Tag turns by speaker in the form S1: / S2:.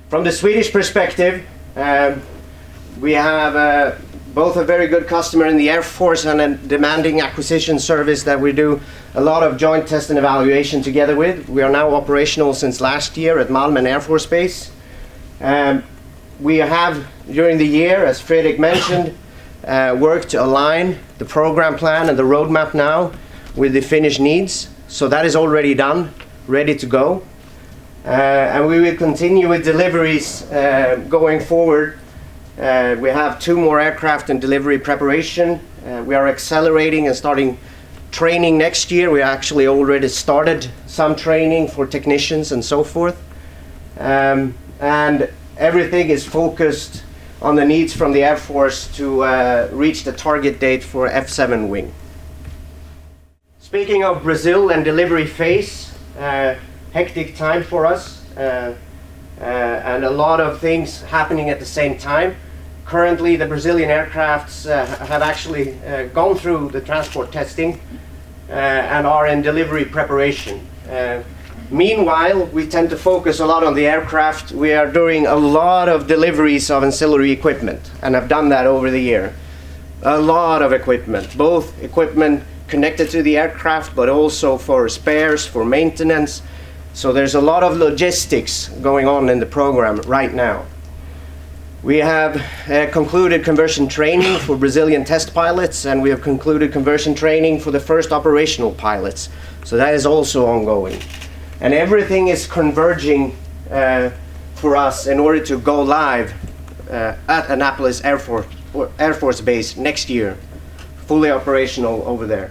S1: From the Swedish perspective, we have both a very good customer in the Air Force and a demanding acquisition service that we do a lot of joint test and evaluation together with. We are now operational since last year at Malmen Air Force Base. We have, during the year, as Fredrik mentioned, worked to align the program plan and the roadmap now with the Finnish needs. So that is already done, ready to go. And we will continue with deliveries going forward. We have 2 more aircraft in delivery preparation. We are accelerating and starting training next year. We actually already started some training for technicians and so forth. And everything is focused on the needs from the Air Force to reach the target date for F7 wing. Speaking of Brazil and delivery phase, hectic time for us and a lot of things happening at the same time. Currently the Brazilian aircrafts have actually gone through the transport testing and are in delivery preparation. Meanwhile, we tend to focus a lot on the aircraft. We are doing a lot of deliveries of ancillary equipment and have done that over the year. A lot of equipment, both equipment connected to the aircraft but also for spares, for maintenance. So there's a lot of logistics going on in the program right now. We have concluded conversion training for Brazilian test pilots, and we have concluded conversion training for the first operational pilots. So that is also ongoing. And everything is converging for us in order to go live at Annapolis Air Force Base next year, fully operational over there.